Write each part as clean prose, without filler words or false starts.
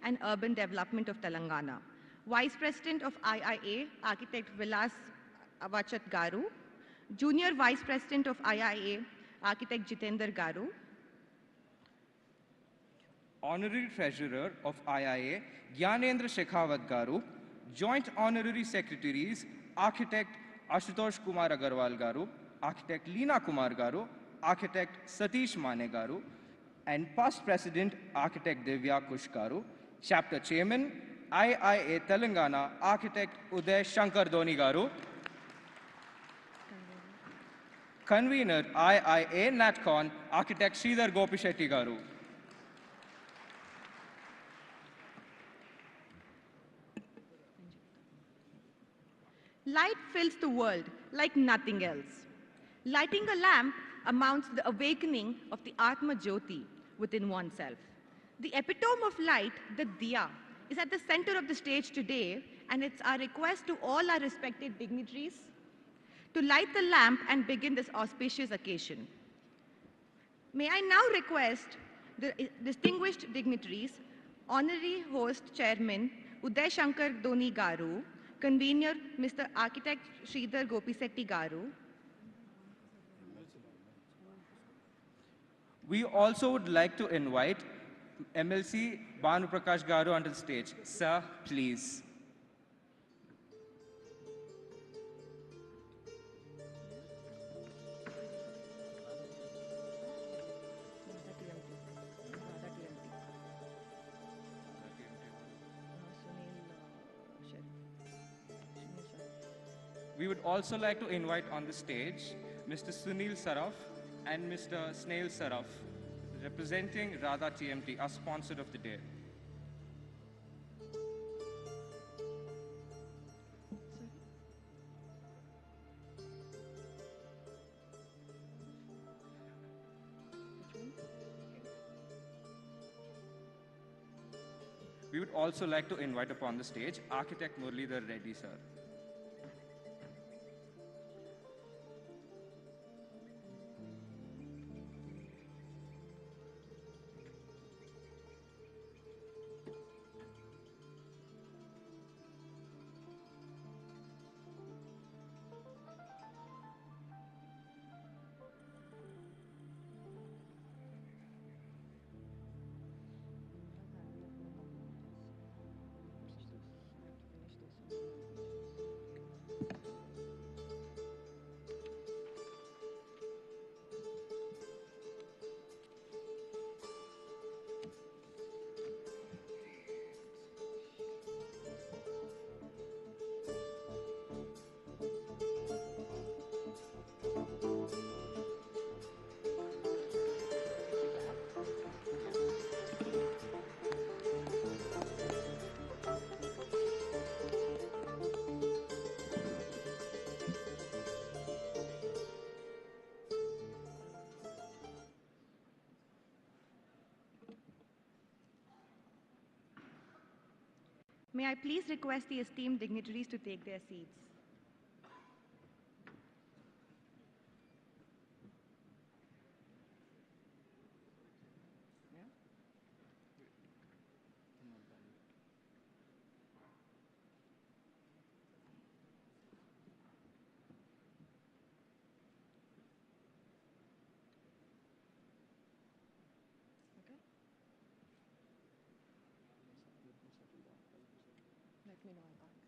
and Urban Development of Telangana. Vice President of IIA, Architect Vilas Avachat Garu. Junior Vice President of IIA, Architect Jitender Garu. Honorary Treasurer of IIA, Gyanendra Shekhawat Garu. Joint Honorary Secretaries, Architect Ashutosh Kumar Agarwal Garu, Architect Leena Kumar Garu, Architect Satish Mane Garu, and Past President, Architect Divya Kush Garu, Chapter Chairman, IIA Telangana, Architect Uday Shankar Doni Garu, Convener, IIA NatCon, Architect Sridhar Gopishetty Garu. Light fills the world like nothing else. Lighting a lamp amounts to the awakening of the Atma Jyoti within oneself. The epitome of light, the Diya, is at the center of the stage today, and it's our request to all our respected dignitaries to light the lamp and begin this auspicious occasion. May I now request the distinguished dignitaries, Honorary Host Chairman Uday Shankar Doni Garu, Convener Mr. Architect Sridhar Gopishetty Garu. We also would like to invite MLC Banu Prakash Garu onto the stage. Sir, please. We would also like to invite on the stage Mr. Sunil Saraf and Mr. Snail Saraf, representing Radha TMT, our sponsor of the day. We would also like to invite upon the stage Architect Muralidhar Reddy, sir. May I please request the esteemed dignitaries to take their seats. Let me know about it.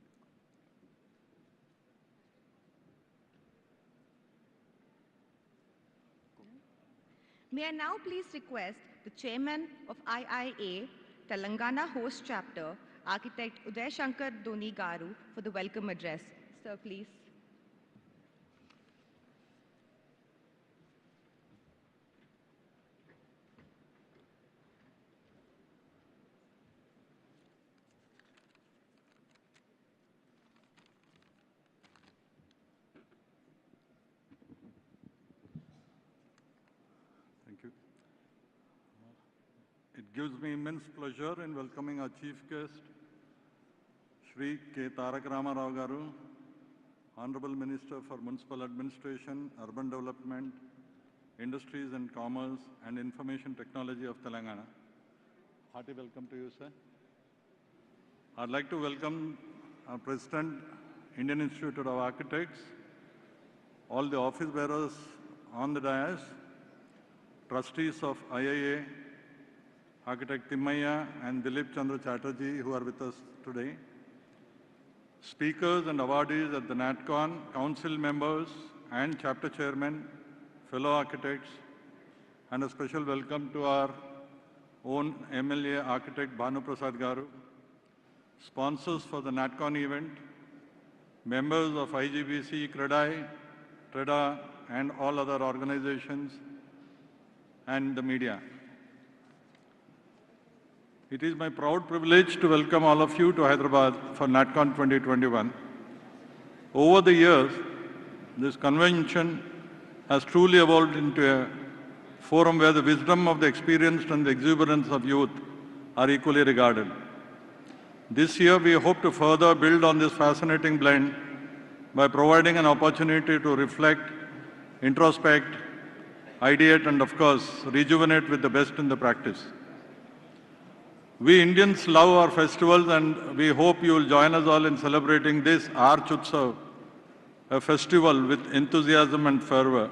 May I now please request the Chairman of IIA, Telangana Host Chapter, Architect Uday Shankar Doni Garu, for the welcome address. Sir, please. It gives me immense pleasure in welcoming our chief guest, Shri K. Tarak Rama Rao Garu, Honorable Minister for Municipal Administration, Urban Development, Industries and Commerce, and Information Technology of Telangana. Hearty welcome to you, sir. I'd like to welcome our President, Indian Institute of Architects, all the office bearers on the dais, trustees of IIA, Architect Timmaya and Dilip Chandra Chatterjee, who are with us today, speakers and awardees at the NatCon, council members and chapter chairmen, fellow architects, and a special welcome to our own MLA architect Bhanu Prasad Garu, sponsors for the NatCon event, members of IGBC, CREDAI, TREDA, and all other organizations, and the media. It is my proud privilege to welcome all of you to Hyderabad for NatCon 2021. Over the years, this convention has truly evolved into a forum where the wisdom of the experienced and the exuberance of youth are equally regarded. This year, we hope to further build on this fascinating blend by providing an opportunity to reflect, introspect, ideate, and of course, rejuvenate with the best in the practice. We Indians love our festivals, and we hope you will join us all in celebrating this Utsav, a festival with enthusiasm and fervor.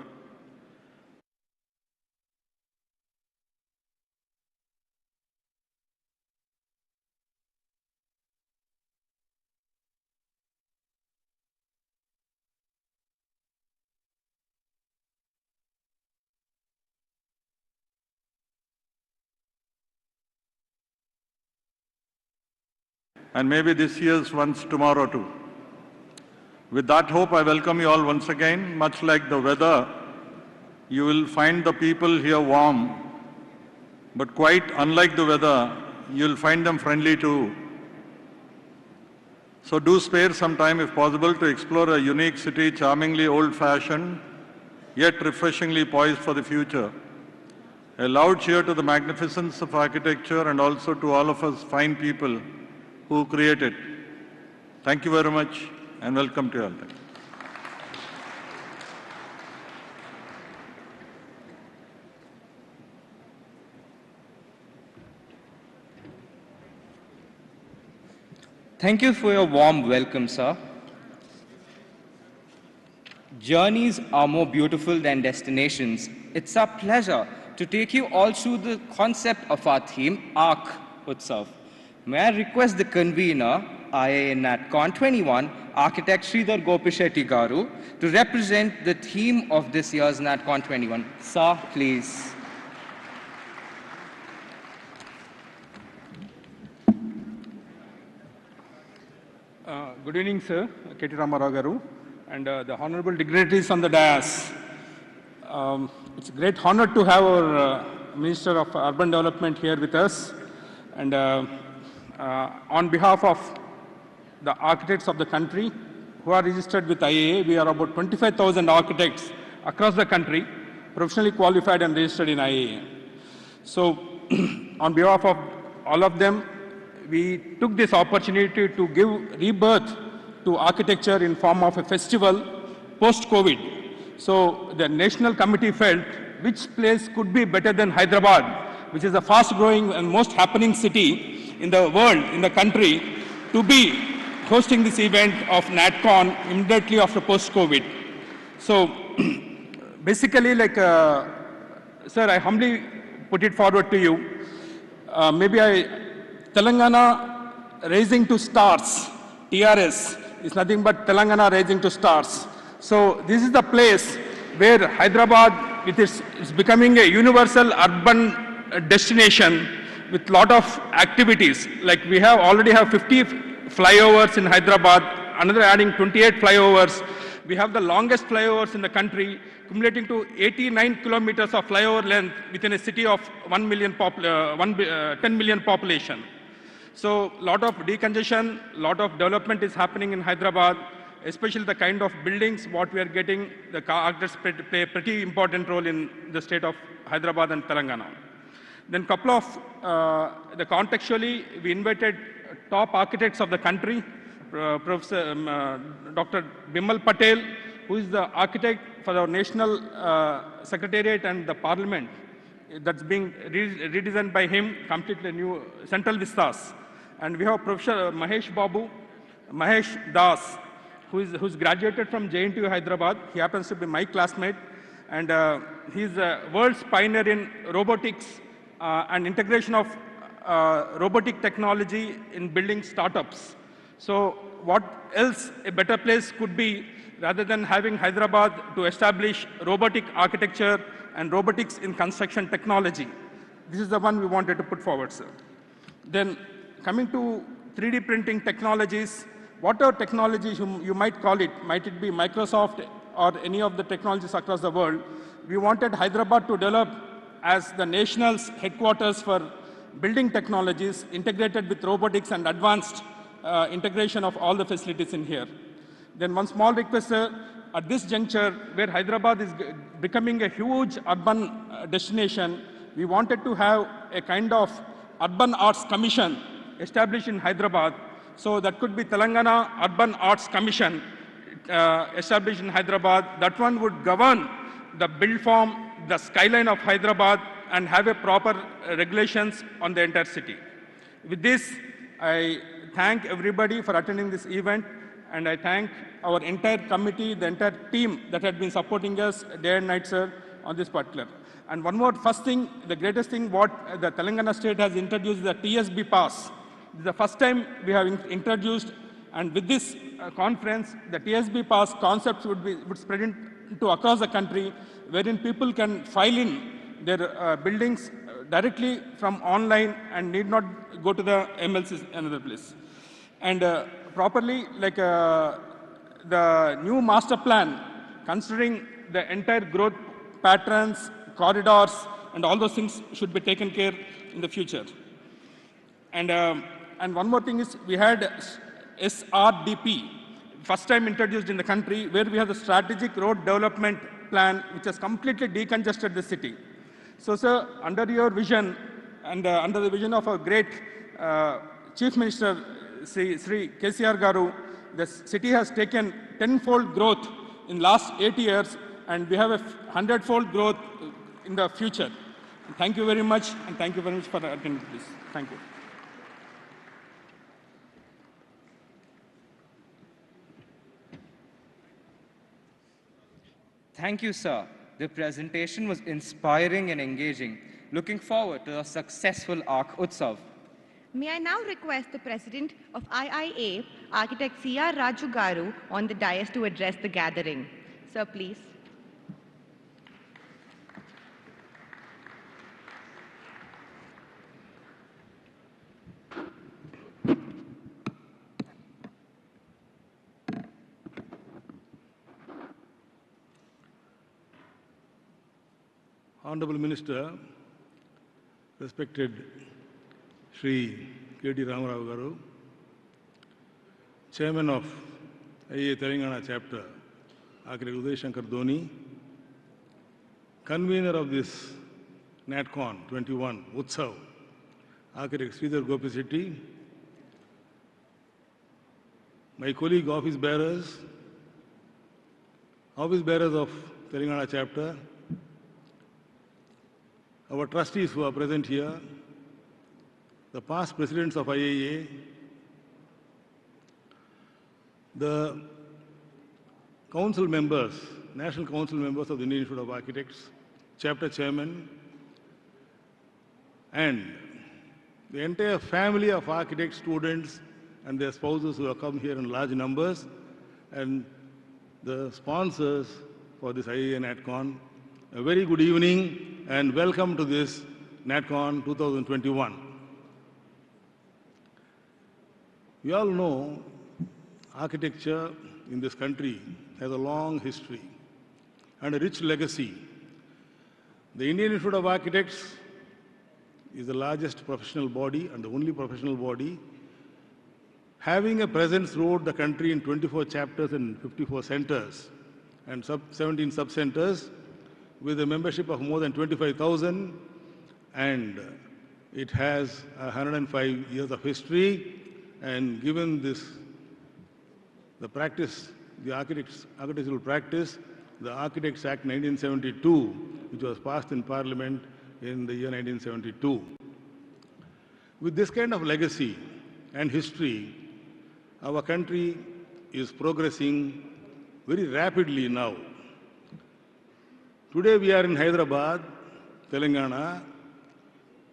And maybe this year's once tomorrow too. With that hope, I welcome you all once again. Much like the weather, you will find the people here warm, but quite unlike the weather, you will find them friendly too. So do spare some time, if possible, to explore a unique city, charmingly old-fashioned, yet refreshingly poised for the future. A loud cheer to the magnificence of architecture and also to all of us fine people who create it. Thank you very much and welcome to you all. Thank you for your warm welcome, sir. Journeys are more beautiful than destinations. It's our pleasure to take you all through the concept of our theme, Arc Utsav. May I request the convener, IIA NatCon 21, Architect Sridhar Gopishetty Garu, to represent the theme of this year's NatCon 21. Sir, please. Good evening, sir, KTR Garu, and the honorable dignitaries on the dais. It's a great honor to have our Minister of Urban Development here with us. And on behalf of the architects of the country who are registered with IIA, we are about 25,000 architects across the country, professionally qualified and registered in IIA. So on behalf of all of them, we took this opportunity to give rebirth to architecture in form of a festival post-COVID. So the national committee felt which place could be better than Hyderabad, which is a fast-growing and most happening city in the world, in the country, to be hosting this event of NatCon immediately after post-COVID. So basically, like, sir, I humbly put it forward to you. Telangana Rising to Stars, TRS, is nothing but Telangana Rising to Stars. So this is the place where Hyderabad, with its becoming a universal urban destination with lot of activities. Like we already have 50 flyovers in Hyderabad, another adding 28 flyovers. We have the longest flyovers in the country, cumulating to 89 kilometers of flyover length within a city of 10 million population. So lot of decongestion, lot of development is happening in Hyderabad, especially the kind of buildings what we are getting. The architects play a pretty important role in the state of Hyderabad and Telangana. Then couple of, contextually, we invited top architects of the country, Professor Dr. Bimal Patel, who is the architect for our national secretariat and the parliament. That's being redesigned by him, completely new central vistas. And we have Professor Mahesh Das, who's graduated from JNTU Hyderabad. He happens to be my classmate, and he's the world's pioneer in robotics and integration of robotic technology in building startups. So what else a better place could be rather than having Hyderabad to establish robotic architecture and robotics in construction technology. This is the one we wanted to put forward, sir. Then coming to 3D printing technologies, whatever technologies you might call it, might it be Microsoft or any of the technologies across the world, we wanted Hyderabad to develop as the nation's headquarters for building technologies integrated with robotics and advanced integration of all the facilities in here. Then one small request, sir, at this juncture where Hyderabad is becoming a huge urban destination, we wanted to have a kind of urban arts commission established in Hyderabad. So that could be Telangana Urban Arts Commission established in Hyderabad. That one would govern the build form, the skyline of Hyderabad, and have a proper regulations on the entire city. With this, I thank everybody for attending this event, and I thank our entire committee, the entire team that had been supporting us day and night, sir, on this particular. And one more, first thing, the greatest thing what the Telangana state has introduced, the TSB pass. This is the first time we have introduced, and with this conference, the TSB pass concepts would spread into across the country, wherein people can file in their buildings directly from online and need not go to the MLCs another place. And properly, like the new master plan, considering the entire growth patterns, corridors, and all those things should be taken care in the future. And one more thing is, we had SRDP, first time introduced in the country, where we have the strategic road development plan, which has completely decongested the city. So, sir, under your vision and under the vision of our great Chief Minister, Sri KTR Garu, the city has taken tenfold growth in last 8 years, and we have a 100-fold growth in the future. Thank you very much, and thank you very much for attending this. Thank you. Thank you, sir. The presentation was inspiring and engaging. Looking forward to a successful ARC Utsav. May I now request the President of IIA, Architect C.R. Raju Garu, on the dais to address the gathering. Sir, please. Honorable Minister, respected Shri K.T. Ramarao Garu, Chairman of IIA Telangana Chapter, Architect Uday Shankar Dhoni, Convener of this NatCon 21 Utsav, Architect Sridhar Gopisetti, my colleague office bearers of Telangana Chapter, our trustees who are present here, the past presidents of IIA, the council members, national council members of the Indian Institute of Architects, chapter chairman, and the entire family of architects, students, and their spouses who have come here in large numbers, and the sponsors for this IIA NatCon. A very good evening and welcome to this NatCon 2021. We all know architecture in this country has a long history and a rich legacy. The Indian Institute of Architects is the largest professional body and the only professional body having a presence throughout the country in 24 chapters and 54 centers and 17 sub-centers, with a membership of more than 25,000, and it has 105 years of history. And given this, the practice, the architectural practice, the Architects Act 1972, which was passed in Parliament in the year 1972. With this kind of legacy and history, our country is progressing very rapidly now. Today we are in Hyderabad, Telangana,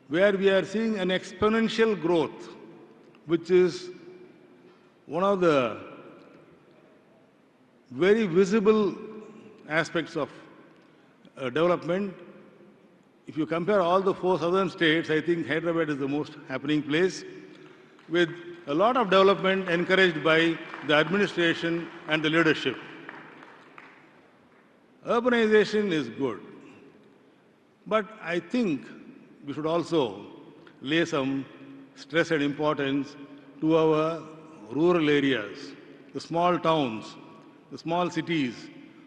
where we are seeing an exponential growth, which is one of the very visible aspects of development. If you compare all the 4 southern states, I think Hyderabad is the most happening place, with a lot of development encouraged by the administration and the leadership. Urbanization is good, but I think we should also lay some stress and importance to our rural areas, the small towns, the small cities,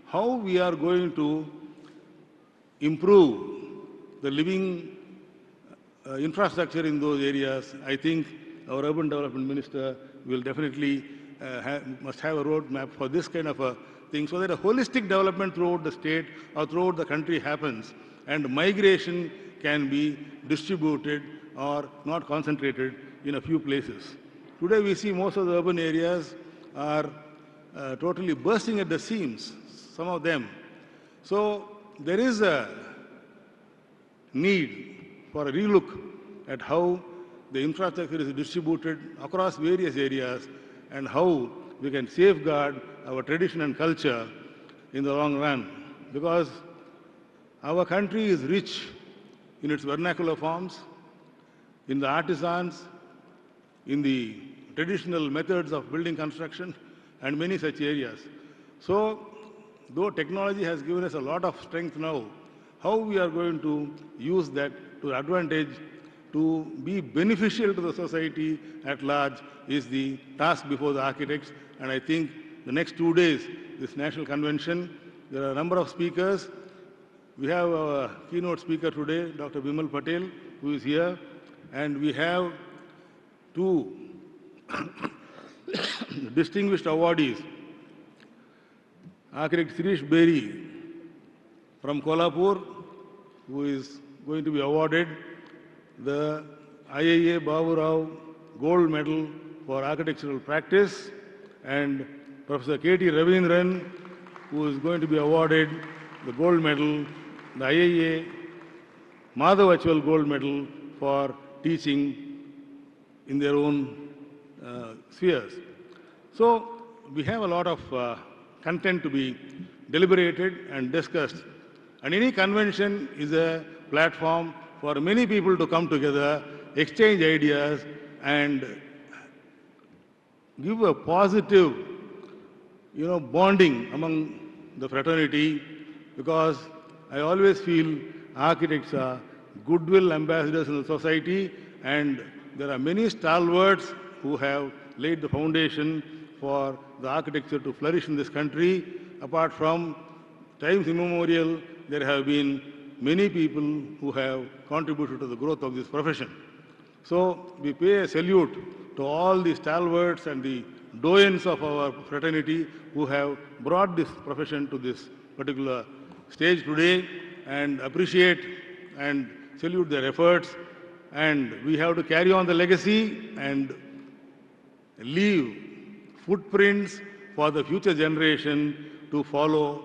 how we are going to improve the living infrastructure in those areas. I think our urban development minister will definitely must have a roadmap for this kind of a thing, so that a holistic development throughout the state or throughout the country happens, and migration can be distributed or not concentrated in a few places. Today we see most of the urban areas are totally bursting at the seams, some of them. So there is a need for a relook at how the infrastructure is distributed across various areas and how we can safeguard our tradition and culture in the long run. Because our country is rich in its vernacular forms, in the artisans, in the traditional methods of building construction, and many such areas. So, though technology has given us a lot of strength now, how we are going to use that to advantage to be beneficial to the society at large is the task before the architects. And I think the next 2 days, this national convention, there are a number of speakers. We have our keynote speaker today, Dr. Bimal Patel, who is here, and we have 2 distinguished awardees. Architect Sirish Beri from Kolhapur, who is going to be awarded the IIA Babu Rao Gold Medal for Architectural Practice, and Professor K.T. Ravindran, who is going to be awarded the Gold Medal, the IIA Madhav Achwal Gold Medal for teaching in their own spheres. So we have a lot of content to be deliberated and discussed. And any convention is a platform for many people to come together, exchange ideas, and give a positive, bonding among the fraternity, because I always feel architects are goodwill ambassadors in the society, and there are many stalwarts who have laid the foundation for the architecture to flourish in this country. Apart from times immemorial, there have been many people who have contributed to the growth of this profession. So we pay a salute to all the stalwarts and the doyens of our fraternity who have brought this profession to this particular stage today, and appreciate and salute their efforts. And we have to carry on the legacy and leave footprints for the future generation to follow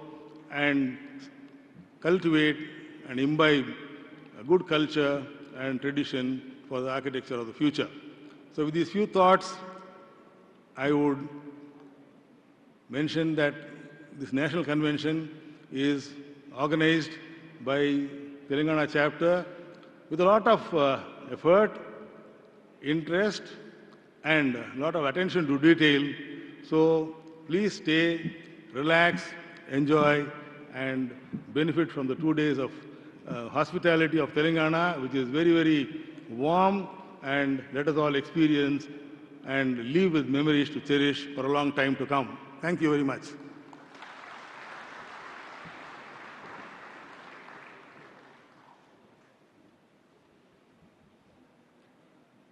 and cultivate and imbibe a good culture and tradition for the architecture of the future. So with these few thoughts, I would mention that this national convention is organized by Telangana chapter with a lot of effort, interest, and a lot of attention to detail. So please stay, relax, enjoy, and benefit from the 2 days of hospitality of Telangana, which is very, very warm, and let us all experience and live with memories to cherish for a long time to come. Thank you very much.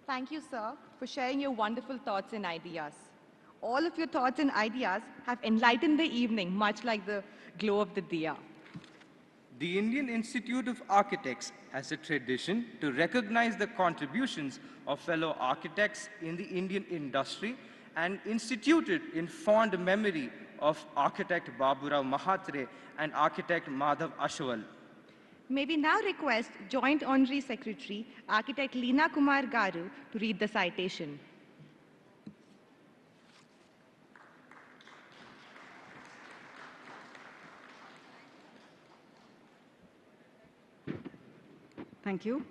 Thank you, sir, for sharing your wonderful thoughts and ideas. All of your thoughts and ideas have enlightened the evening, much like the glow of the diya. The Indian Institute of Architects has a tradition to recognize the contributions of fellow architects in the Indian industry and instituted in fond memory of architect Baburao Mahatre and architect Madhav Ashwal. May we now request Joint Honorary Secretary, Architect Leena Kumar Garu, to read the citation. Thank you.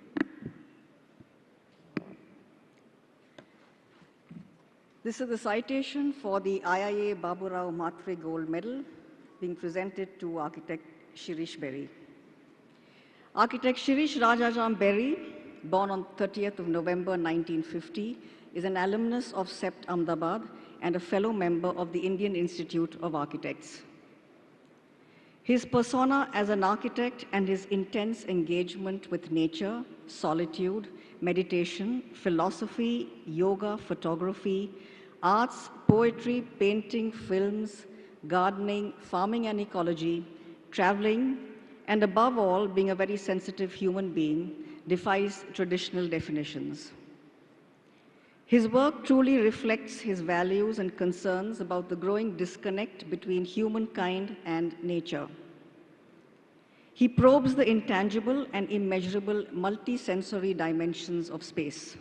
This is the citation for the IIA Baburao Matre Gold Medal being presented to architect Shirish Berry. Architect Shirish Rajaram Berry, born on 30th of November 1950, is an alumnus of SEPT Ahmedabad and a fellow member of the Indian Institute of Architects. His persona as an architect and his intense engagement with nature, solitude, meditation, philosophy, yoga, photography, arts, poetry, painting, films, gardening, farming and ecology, traveling, and above all, being a very sensitive human being, defies traditional definitions. His work truly reflects his values and concerns about the growing disconnect between humankind and nature. He probes the intangible and immeasurable multisensory dimensions of space.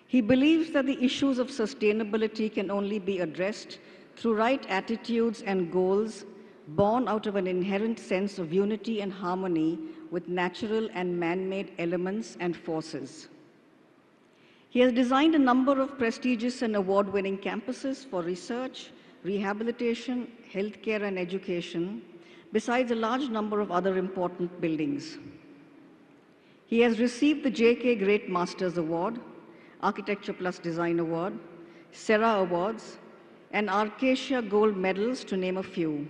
He believes that the issues of sustainability can only be addressed through right attitudes and goals born out of an inherent sense of unity and harmony with natural and man-made elements and forces. He has designed a number of prestigious and award-winning campuses for research, rehabilitation, healthcare, and education, besides a large number of other important buildings. He has received the J.K. Great Masters Award, Architecture Plus Design Award, Serra Awards, and Arcacia Gold Medals, to name a few.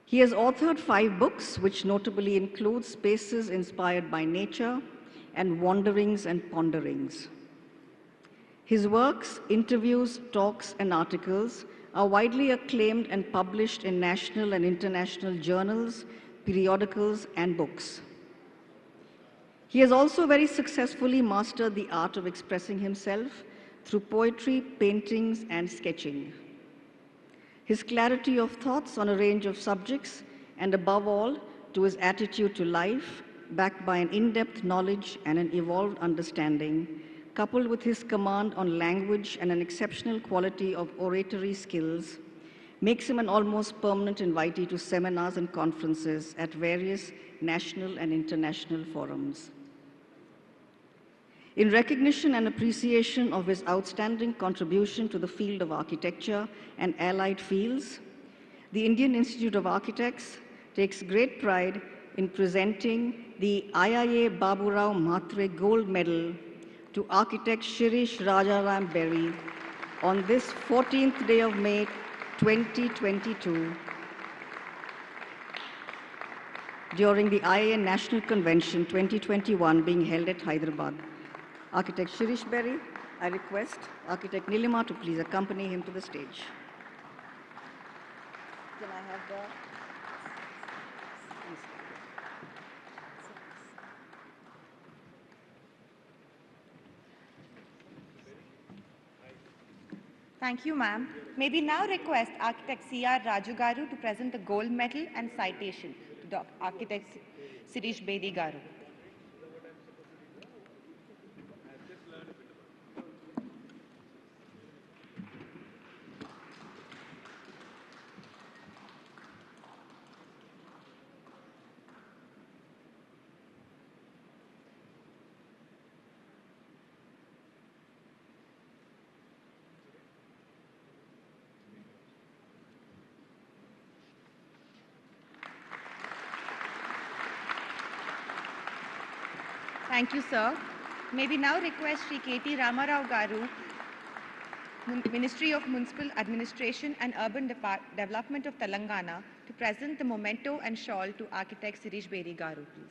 He has authored 5 books, which notably include Spaces Inspired by Nature and Wanderings and Ponderings. His works, interviews, talks, and articles are widely acclaimed and published in national and international journals, periodicals, and books. He has also very successfully mastered the art of expressing himself through poetry, paintings, and sketching. His clarity of thoughts on a range of subjects, and above all, to his attitude to life, backed by an in-depth knowledge and an evolved understanding, coupled with his command on language and an exceptional quality of oratory skills, makes him an almost permanent invitee to seminars and conferences at various national and international forums. In recognition and appreciation of his outstanding contribution to the field of architecture and allied fields, the Indian Institute of Architects takes great pride in presenting the IIA Baburao Matre Gold Medal to architect Shirish Rajaram Berry on this 14th day of May 2022 during the IIA National Convention 2021 being held at Hyderabad. Architect Shirish Berry, I request Architect Nilima to please accompany him to the stage. Can I have the... Please. Thank you, ma'am. May we now request Architect C.R. Raju Garu to present the gold medal and citation to the Architect Shirish Berry Garu. Thank you, sir. May we now request Sri K.T. Ramarao Garu, Ministry of Municipal Administration and Urban Development of Telangana, to present the memento and shawl to Architect Shirish Berry Garu, please.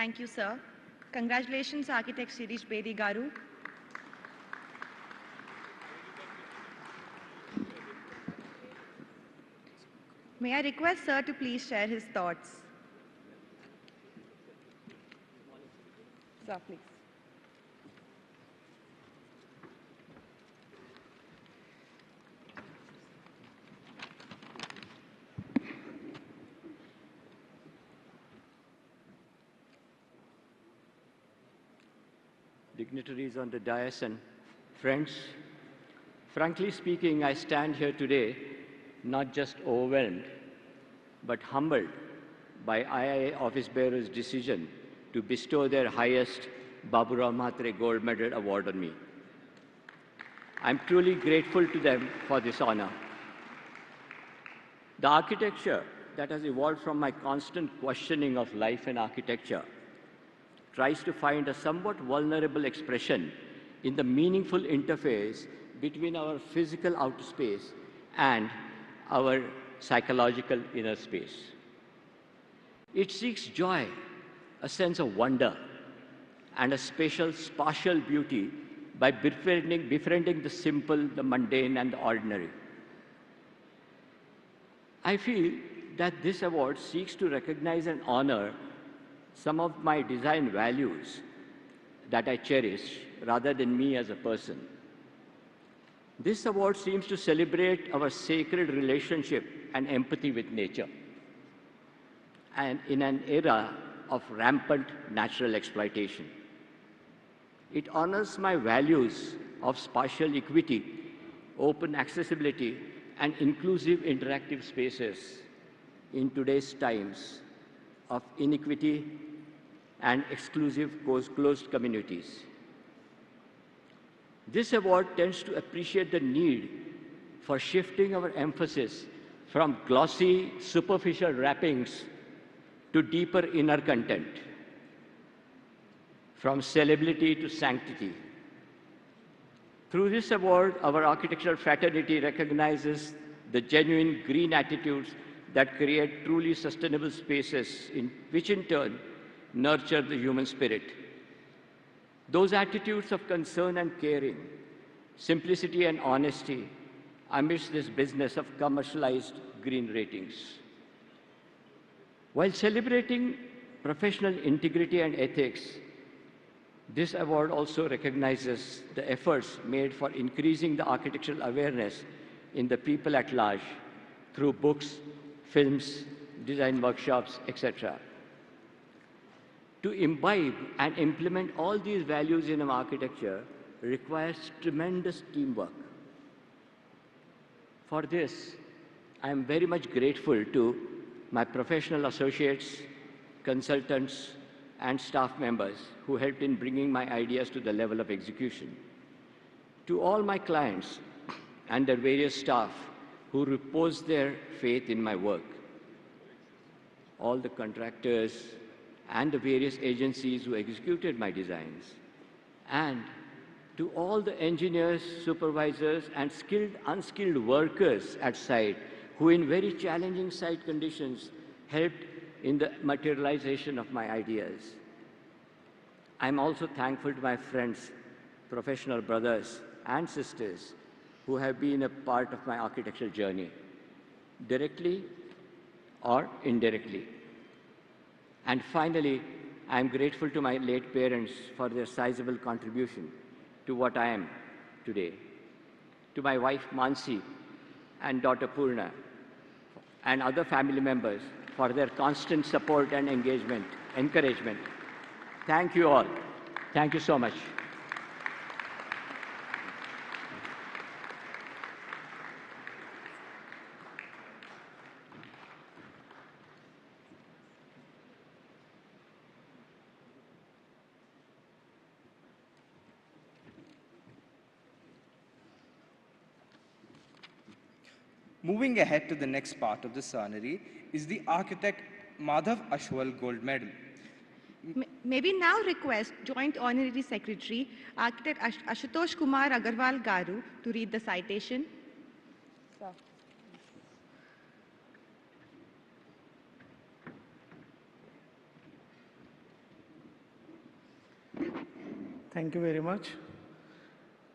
Thank you, sir. Congratulations, Architect Shirish Bedi Garu. May I request sir to please share his thoughts? Sir, please. Dignitaries on the dais and friends, frankly speaking, I stand here today not just overwhelmed, but humbled by IIA office bearers' decision to bestow their highest Baburao Mhatre Gold Medal award on me. I'm truly grateful to them for this honor. The architecture that has evolved from my constant questioning of life and architecture tries to find a somewhat vulnerable expression in the meaningful interface between our physical outer space and our psychological inner space. It seeks joy, a sense of wonder, and a spatial beauty by befriending the simple, the mundane, and the ordinary. I feel that this award seeks to recognize and honor some of my design values that I cherish rather than me as a person. This award seems to celebrate our sacred relationship and empathy with nature, and in an era of rampant natural exploitation. It honors my values of spatial equity, open accessibility, and inclusive interactive spaces in today's times of inequity and exclusive closed communities. This award tends to appreciate the need for shifting our emphasis from glossy, superficial wrappings to deeper inner content, from celebrity to sanctity. Through this award, our architectural fraternity recognizes the genuine green attitudes that create truly sustainable spaces, which in turn nurture the human spirit. Those attitudes of concern and caring, simplicity and honesty amidst this business of commercialized green ratings. While celebrating professional integrity and ethics, this award also recognizes the efforts made for increasing the architectural awareness in the people at large through books, films, design workshops, etc. To imbibe and implement all these values in our architecture requires tremendous teamwork. For this, I am very much grateful to my professional associates, consultants, and staff members who helped in bringing my ideas to the level of execution. To all my clients and their various staff who repose their faith in my work, all the contractors and the various agencies who executed my designs, and to all the engineers, supervisors, and skilled, unskilled workers at site who in very challenging site conditions helped in the materialization of my ideas. I'm also thankful to my friends, professional brothers and sisters who have been a part of my architectural journey, directly or indirectly. And finally, I'm grateful to my late parents for their sizable contribution to what I am today. To my wife Mansi and daughter Purna and other family members for their constant support and encouragement. Thank you all. Thank you so much. Moving ahead to the next part of the ceremony is the architect Madhav Ashwal Gold Medal. May we now request Joint Honorary Secretary, Architect Ashutosh Kumar Agarwal Garu, to read the citation. Sir. Thank you very much.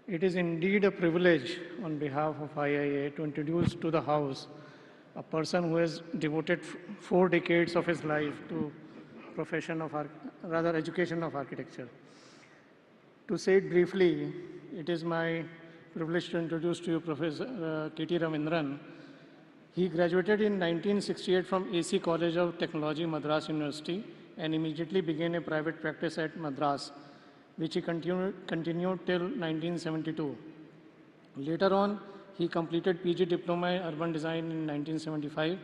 It is indeed a privilege on behalf of IIA to introduce to the House a person who has devoted 4 decades of his life to education of architecture. To say it briefly, it is my privilege to introduce to you Professor KT Ravindran. He graduated in 1968 from AC College of Technology, Madras University, and immediately began a private practice at Madras, which he continued till 1972. Later on, he completed PG Diploma in Urban Design in 1975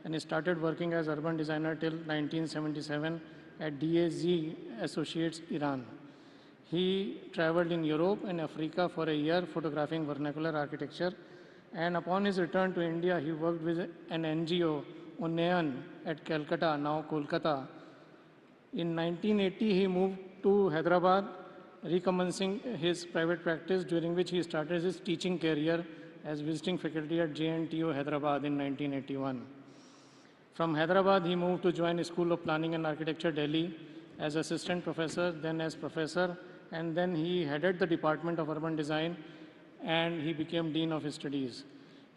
and started working as urban designer till 1977 at DAZ Associates, Iran. He traveled in Europe and Africa for a year photographing vernacular architecture, and upon his return to India, he worked with an NGO, Unnayan, at Calcutta, now Kolkata. In 1980, he moved to Hyderabad, recommencing his private practice, during which he started his teaching career as visiting faculty at JNTU Hyderabad in 1981. From Hyderabad, he moved to join School of Planning and Architecture, Delhi, as assistant professor, then as professor, and then he headed the Department of Urban Design, and he became Dean of Studies.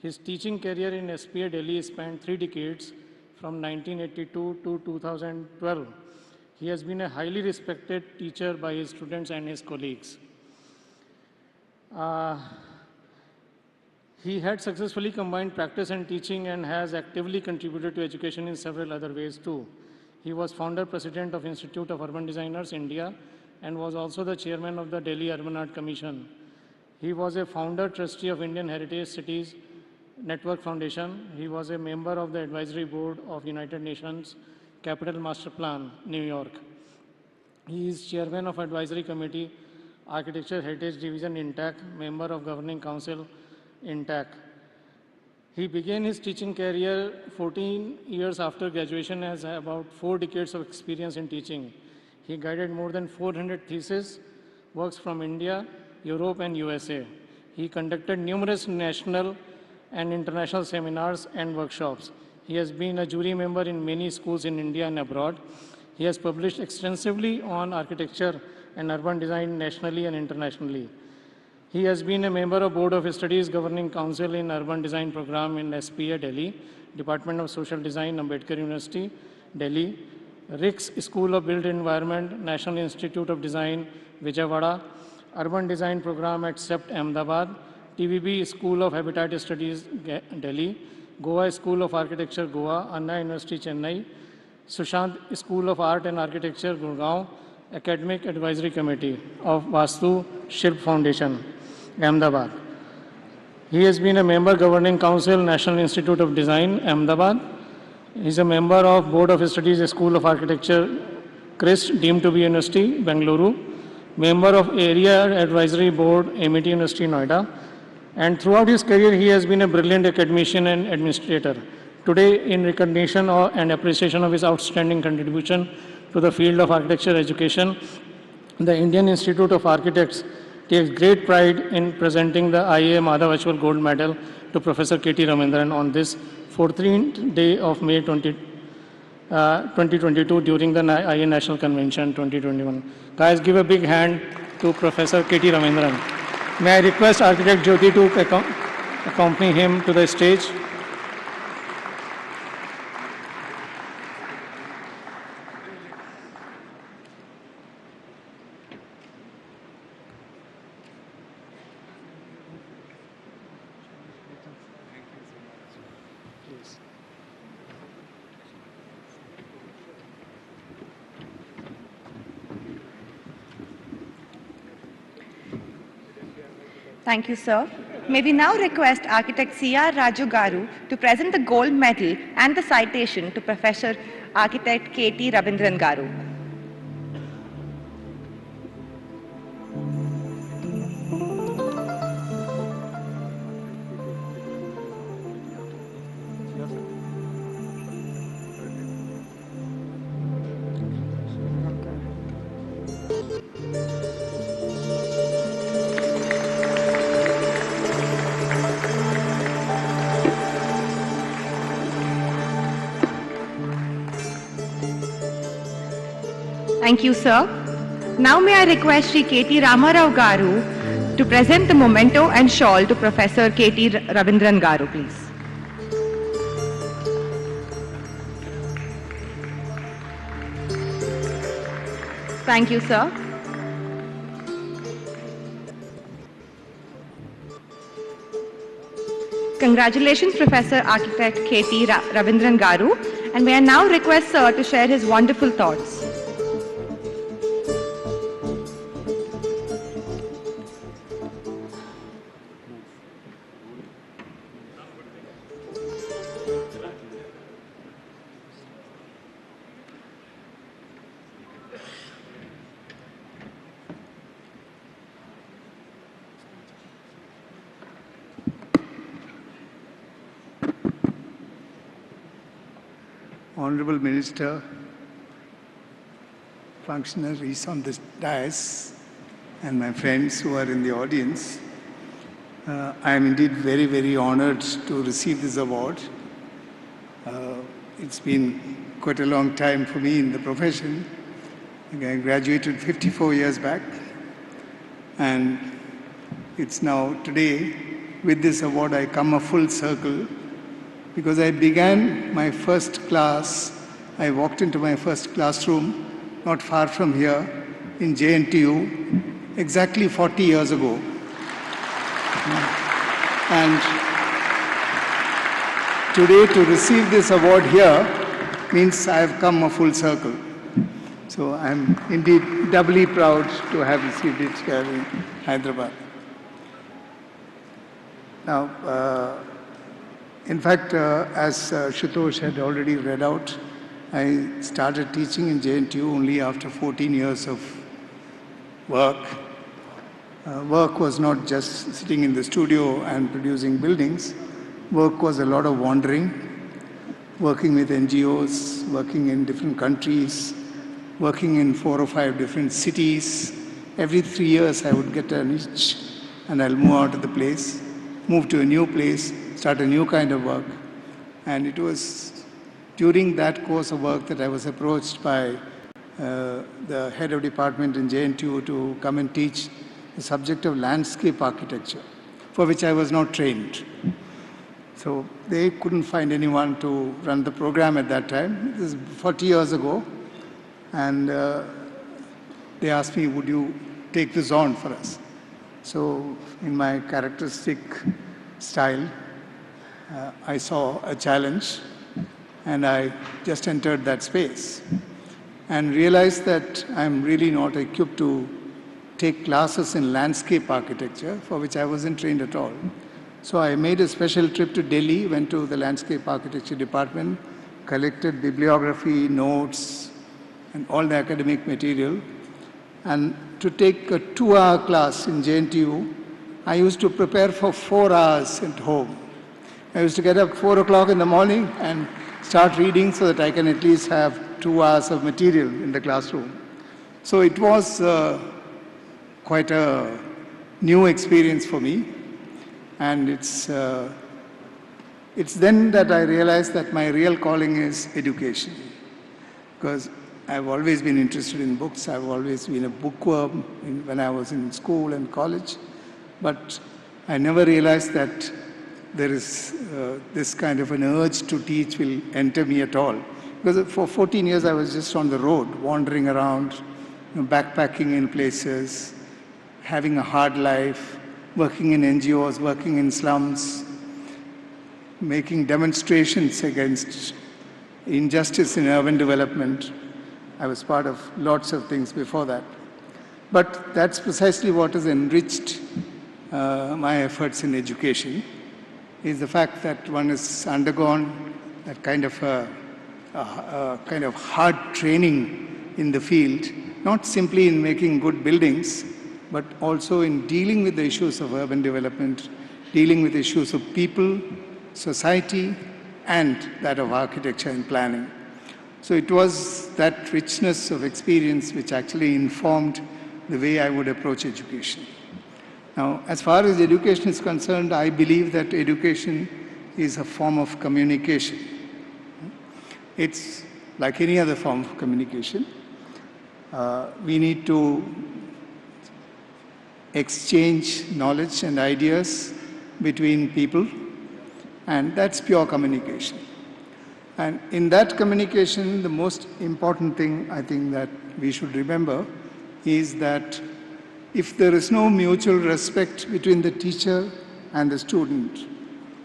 His teaching career in SPA Delhi spanned 3 decades, from 1982 to 2012. He has been a highly respected teacher by his students and his colleagues. He had successfully combined practice and teaching and has actively contributed to education in several other ways too. He was founder president of Institute of Urban Designers, India, and was also the chairman of the Delhi Urban Art Commission. He was a founder trustee of Indian Heritage Cities Network Foundation. He was a member of the advisory board of United Nations Capital Master Plan, New York. He is chairman of Advisory Committee, Architecture Heritage Division, INTAC, member of Governing Council, INTAC. He began his teaching career 14 years after graduation, has about 4 decades of experience in teaching. He guided more than 400 thesis works from India, Europe, and USA. He conducted numerous national and international seminars and workshops. He has been a jury member in many schools in India and abroad. He has published extensively on architecture and urban design nationally and internationally. He has been a member of Board of Studies Governing Council in Urban Design Program in SPA Delhi, Department of Social Design, Ambedkar University, Delhi, HICC School of Built Environment, National Institute of Design, Vijayawada, Urban Design Program at CEPT, Ahmedabad, TVB School of Habitat Studies, Delhi, Goa School of Architecture, Goa, Anna University, Chennai, Sushant School of Art and Architecture, Gurgaon, Academic Advisory Committee of Vastu Shilp Foundation, Ahmedabad. He has been a member Governing Council, National Institute of Design, Ahmedabad. He is a member of Board of Studies, School of Architecture, CRIST, deemed to be University, Bengaluru. Member of Area Advisory Board, MIT University, Noida. And throughout his career, he has been a brilliant academician and administrator. Today, in recognition and appreciation of his outstanding contribution to the field of architecture education, the Indian Institute of Architects takes great pride in presenting the IIA Madhav Achwal Gold Medal to Professor KT Ravindran on this 14th day of May 2022 during the IIA National Convention 2021. Guys, give a big hand to Professor KT Ravindran. May I request Architect Jyoti to accompany him to the stage. Thank you, sir. May we now request Architect C.R. Raju Garu to present the gold medal and the citation to Professor Architect KT Ravindran Garu. Thank you, sir. Now may I request Sri KT Ramarao Garu to present the memento and shawl to Professor KT Ravindran Garu, please. Thank you, sir. Congratulations, Professor Architect KT Ravindran Garu, and may I now request sir to share his wonderful thoughts. Honorable Minister, functionaries on this dais, and my friends who are in the audience, I am indeed very, very honored to receive this award. It's been quite a long time for me in the profession. I graduated 54 years back, and it's now today, with this award, I come a full circle. Because I began my first class, I walked into my first classroom, not far from here, in JNTU, exactly 40 years ago. And today to receive this award here means I have come a full circle. So I'm indeed doubly proud to have received it here in Hyderabad. Now, in fact, as Shutosh had already read out, I started teaching in JNTU only after 14 years of work. Work was not just sitting in the studio and producing buildings. Work was a lot of wandering, working with NGOs, working in different countries, working in 4 or 5 different cities. Every 3 years I would get an itch and I'll move out of the place, move to a new place, start a new kind of work. And it was during that course of work that I was approached by the head of department in JNTU to come and teach the subject of landscape architecture, for which I was not trained. So they couldn't find anyone to run the program at that time. This is 40 years ago. And they asked me, would you take this on for us? So in my characteristic style, I saw a challenge and I just entered that space and realized that I'm really not equipped to take classes in landscape architecture, for which I wasn't trained at all. So I made a special trip to Delhi, went to the landscape architecture department, collected bibliography, notes, and all the academic material. And to take a 2-hour class in JNTU, I used to prepare for 4 hours at home. I used to get up 4 o'clock in the morning and start reading so that I can at least have 2 hours of material in the classroom. So it was quite a new experience for me. And it's then that I realized that my real calling is education. Because I've always been interested in books. I've always been a bookworm when I was in school and college. But I never realized that there is this kind of an urge to teach will enter me at all. Because for 14 years I was just on the road, wandering around, backpacking in places, having a hard life, working in NGOs, working in slums, making demonstrations against injustice in urban development. I was part of lots of things before that. But that's precisely what has enriched my efforts in education, is the fact that one has undergone that kind of hard training in the field, not simply in making good buildings, but also in dealing with the issues of urban development, dealing with issues of people, society, and that of architecture and planning. So it was that richness of experience which actually informed the way I would approach education. Now, as far as education is concerned, I believe that education is a form of communication. It's like any other form of communication. We need to exchange knowledge and ideas between people, and that's pure communication. And in that communication, the most important thing I think that we should remember is that if there is no mutual respect between the teacher and the student,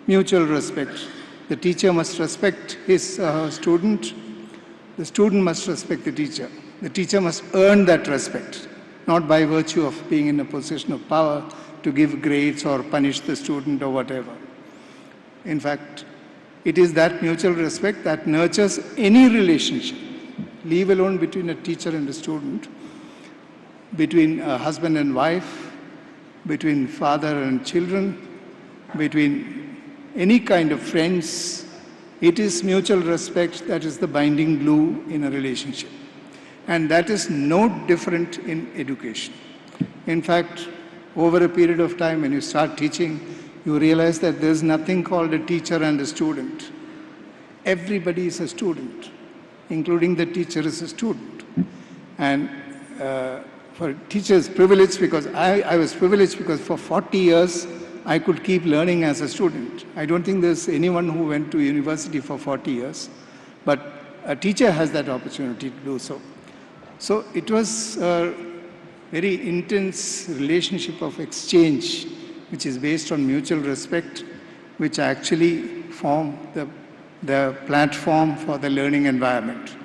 mutual respect, the teacher must respect his student, the student must respect the teacher must earn that respect, not by virtue of being in a position of power to give grades or punish the student or whatever. In fact, it is that mutual respect that nurtures any relationship, leave alone between a teacher and a student, between a husband and wife, between father and children, between any kind of friends. It is mutual respect that is the binding glue in a relationship. And that is no different in education. In fact, over a period of time when you start teaching, you realize that there's nothing called a teacher and a student. Everybody is a student, including the teacher is a student. And for teachers, privileged because I was privileged because for 40 years I could keep learning as a student. I don't think there's anyone who went to university for 40 years, but a teacher has that opportunity to do so. So it was a very intense relationship of exchange, which is based on mutual respect, which actually form the platform for the learning environment.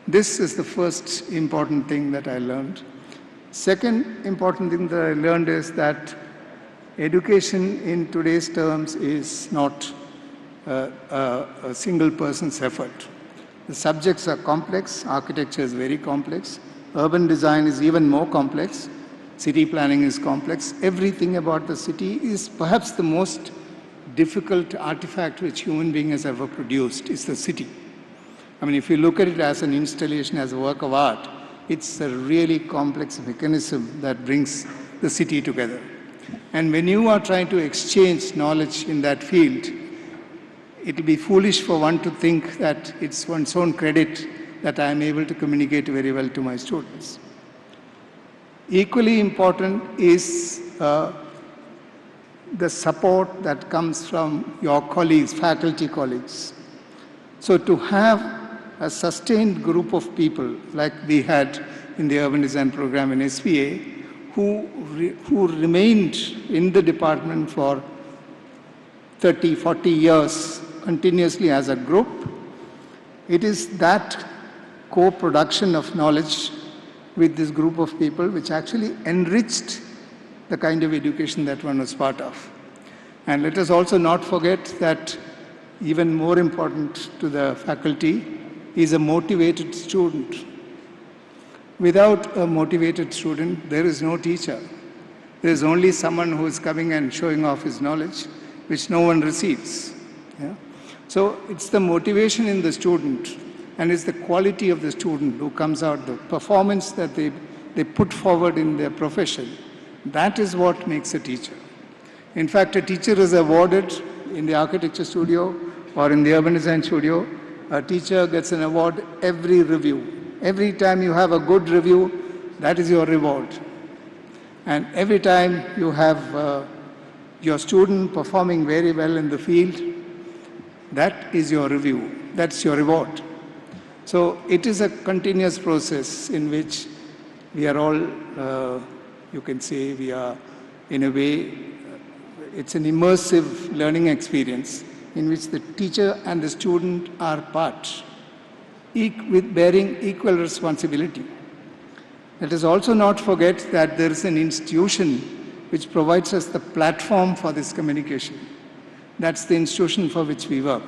This is the first important thing that I learned. Second important thing that I learned is that education in today's terms is not a single person's effort. The subjects are complex, architecture is very complex, urban design is even more complex, city planning is complex. Everything about the city is perhaps the most difficult artifact which human being has ever produced is the city. I mean, if you look at it as an installation, as a work of art, it's a really complex mechanism that brings the city together. And when you are trying to exchange knowledge in that field, it will be foolish for one to think that it's one's own credit that I am able to communicate very well to my students. Equally important is the support that comes from your colleagues, faculty colleagues. So to have a sustained group of people like we had in the urban design program in SPA who remained in the department for 30, 40 years continuously as a group, it is that co-production of knowledge with this group of people which actually enriched the kind of education that one was part of. And let us also not forget that even more important to the faculty is a motivated student. Without a motivated student, there is no teacher. There is only someone who is coming and showing off his knowledge, which no one receives. Yeah? So it's the motivation in the student and it's the quality of the student who comes out, the performance that they put forward in their profession. That is what makes a teacher. In fact, a teacher is awarded in the architecture studio or in the urban design studio. A teacher gets an award every review. Every time you have a good review, that is your reward. And every time you have your student performing very well in the field, that is your review. That's your reward. So it is a continuous process in which we are all, you can say, we are in a way, it's an immersive learning experience in which the teacher and the student are part, with bearing equal responsibility. Let us also not forget that there is an institution which provides us the platform for this communication. That's the institution for which we work.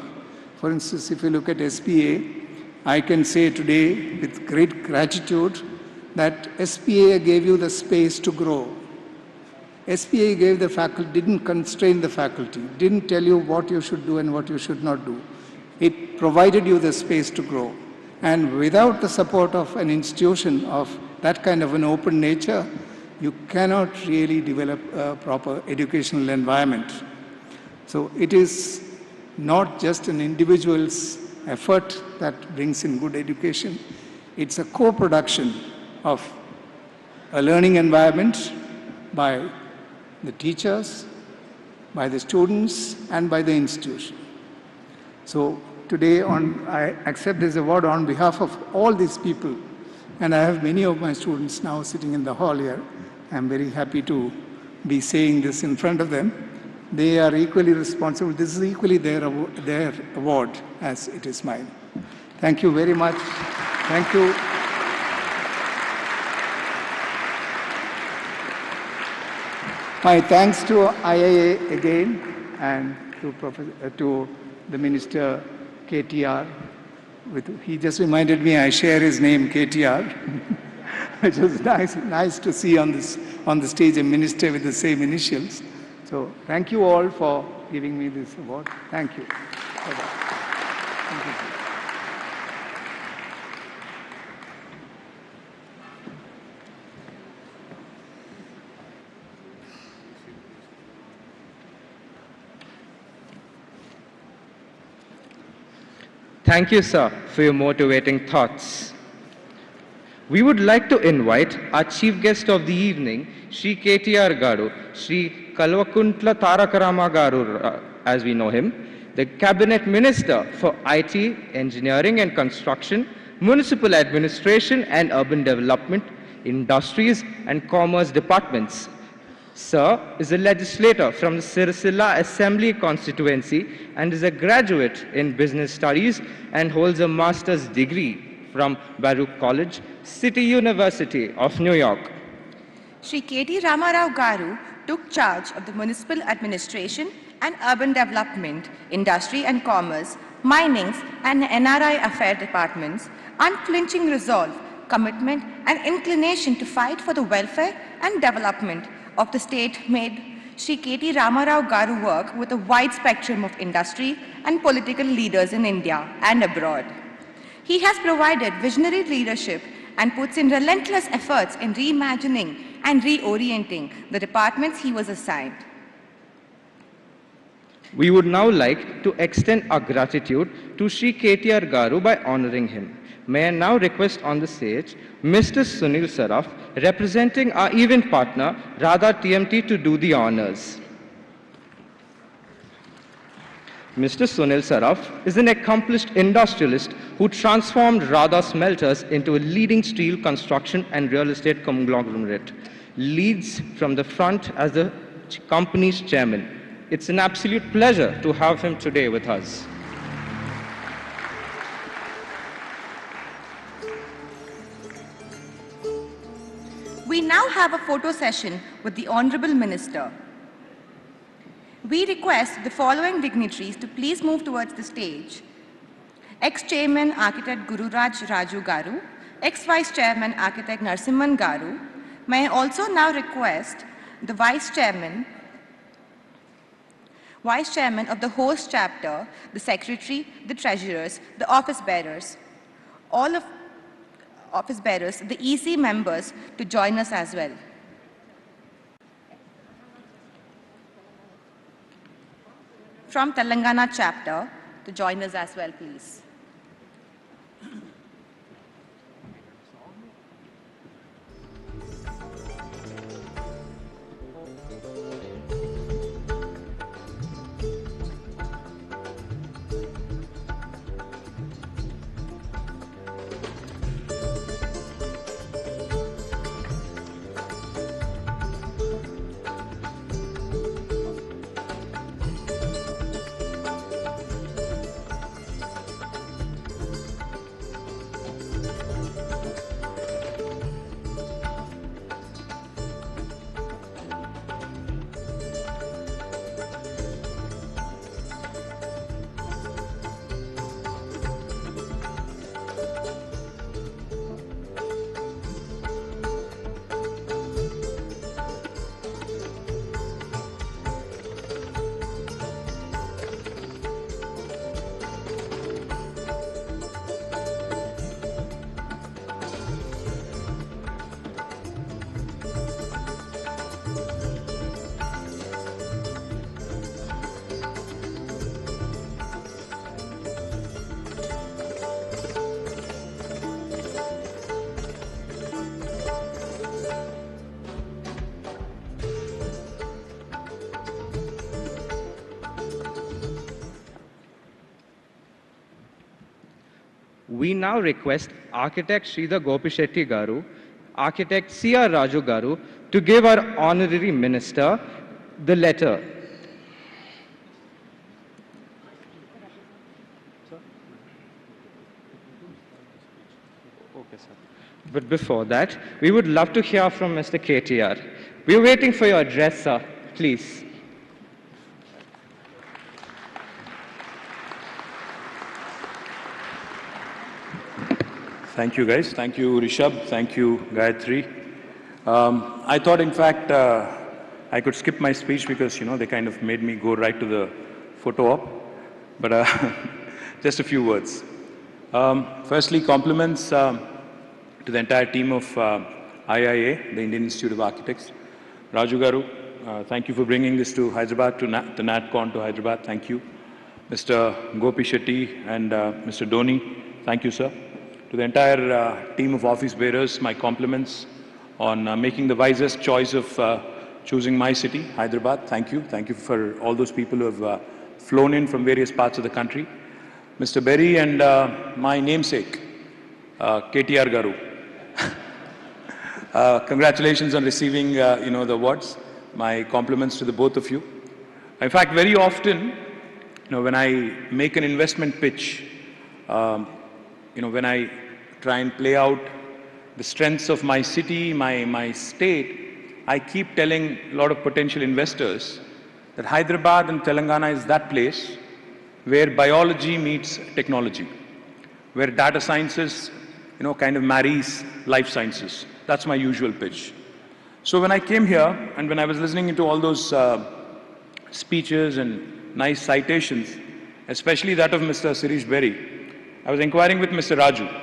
For instance, if you look at SPA, I can say today with great gratitude that SPA gave you the space to grow. SPA gave the faculty, didn't constrain the faculty, didn't tell you what you should do and what you should not do. It provided you the space to grow. And without the support of an institution of that kind of an open nature, you cannot really develop a proper educational environment. So it is not just an individual's effort that brings in good education. It's a co-production of a learning environment by the teachers, by the students, and by the institution. So today I accept this award on behalf of all these people, and I have many of my students now sitting in the hall here. I'm very happy to be saying this in front of them. They are equally responsible. This is equally their award as it is mine. Thank you very much. Thank you. My thanks to IIA again, and to the Minister KTR. He just reminded me I share his name, KTR, which was nice to see on the stage a minister with the same initials. So thank you all for giving me this award. Thank you. Bye-bye. Thank you. Thank you, sir, for your motivating thoughts. We would like to invite our chief guest of the evening, Shri KTR Garu, Shri Kalvakuntla Tarakarama Garu, as we know him, the Cabinet Minister for IT, Engineering and Construction, Municipal Administration and Urban Development, Industries and Commerce Departments. Sir is a legislator from the Sirisilla Assembly constituency and is a graduate in Business Studies and holds a master's degree from Baruch College, City University of New York. Shri K.T. Ramarao Garu took charge of the Municipal Administration and Urban Development, Industry and Commerce, Minings and NRI Affair Departments, unflinching resolve, commitment and inclination to fight for the welfare and development of the state made Shri K.T. Ramarao Garu work with a wide spectrum of industry and political leaders in India and abroad. He has provided visionary leadership and puts in relentless efforts in reimagining and reorienting the departments he was assigned. We would now like to extend our gratitude to Shri KTR Garu by honoring him. May I now request on the stage Mr. Sunil Saraf, representing our event partner Radha TMT, to do the honors. Mr. Sunil Saraf is an accomplished industrialist who transformed Radha Smelters into a leading steel construction and real estate conglomerate. Leads from the front as the company's chairman. It's an absolute pleasure to have him today with us. We now have a photo session with the Honorable Minister. We request the following dignitaries to please move towards the stage. Ex-Chairman Architect Gururaj Raju Garu, ex-Vice Chairman Architect Narsimhan Garu. May I also now request the Vice Chairman of the host chapter, the Secretary, the Treasurers, the Office Bearers, all of Office Bearers, the EC members to join us as well. From Telangana chapter to join us as well, please. we now request Architect Sridhar Gopishetty Garu, Architect C.R. Raju Garu to give our Honorary Minister the letter. Okay, sir. But before that, we would love to hear from Mr. KTR. We're waiting for your address, sir. Please. Thank you, guys. Thank you, Rishabh. Thank you, Gayatri. I thought, in fact, I could skip my speech because, they kind of made me go right to the photo op. But just a few words. Firstly, compliments to the entire team of IIA, the Indian Institute of Architects. Raju Garu, thank you for bringing this to Hyderabad, to the NatCon to Hyderabad. Thank you. Mr. Gopi Shetty and Mr. Dhoni, thank you, sir. To the entire team of office bearers, my compliments on making the wisest choice of choosing my city, Hyderabad. Thank you. Thank you for all those people who have flown in from various parts of the country. Mr. Berry and my namesake, KTR Garu. Congratulations on receiving, the awards. My compliments to the both of you. In fact, very often, when I make an investment pitch, when I try and play out the strengths of my city, my state, I keep telling a lot of potential investors that Hyderabad and Telangana is that place where biology meets technology, where data sciences, kind of marries life sciences. That's my usual pitch. So when I came here and when I was listening to all those speeches and nice citations, especially that of Mr. Sirish Berry, I was inquiring with Mr. Raju,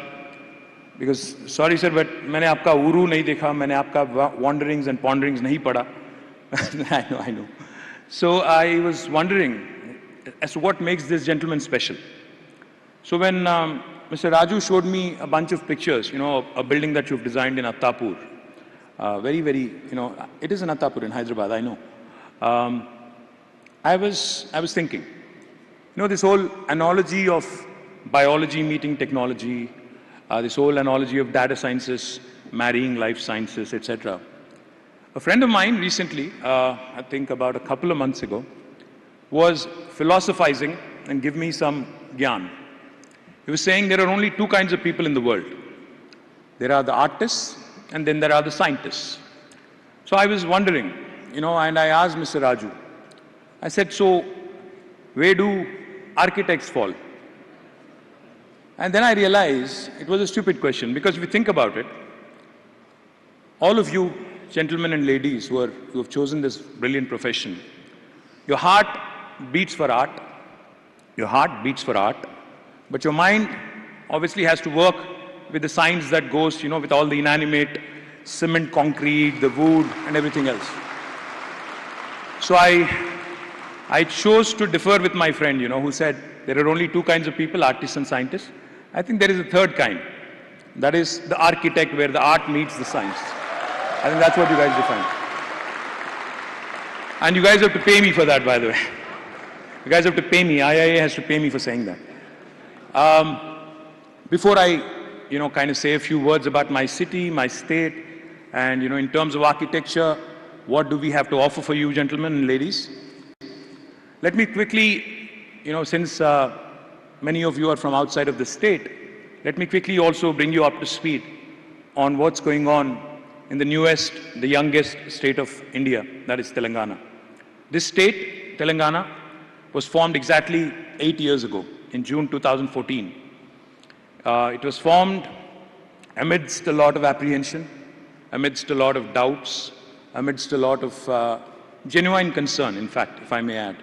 because, sorry sir, but मैंने आपका uru नहीं देखा, मैंने आपका wanderings and ponderings नहीं पढ़ा. I know. So I was wondering as to what makes this gentleman special. So when Mr. Raju showed me a bunch of pictures, a building that you've designed in Attapur, very, it is in Attapur in Hyderabad, I know. I was thinking, this whole analogy of biology meeting technology, this whole analogy of data sciences marrying life sciences, etc. A friend of mine recently, I think about a couple of months ago, was philosophizing and give me some gyan. He was saying there are only two kinds of people in the world. There are the artists and then there are the scientists. So I was wondering, and I asked Mr. Raju, I said, so where do architects fall? And then I realized it was a stupid question, because if you think about it, all of you gentlemen and ladies who have chosen this brilliant profession, your heart beats for art, but your mind obviously has to work with the science that goes, with all the inanimate cement, concrete, the wood and everything else. So I chose to differ with my friend, who said there are only two kinds of people, artists and scientists. I think there is a third kind. That is the architect, where the art meets the science. I think that's what you guys define. And you guys have to pay me for that, by the way. You guys have to pay me. IIA has to pay me for saying that. Before I, kind of say a few words about my city, my state, and, in terms of architecture, what do we have to offer for you, gentlemen and ladies? Let me quickly, since many of you are from outside of the state, let me quickly also bring you up to speed on what's going on in the newest, the youngest state of India, that is Telangana. This state, Telangana, was formed exactly 8 years ago, in June 2014. It was formed amidst a lot of apprehension, amidst a lot of doubts, amidst a lot of genuine concern, in fact, if I may add,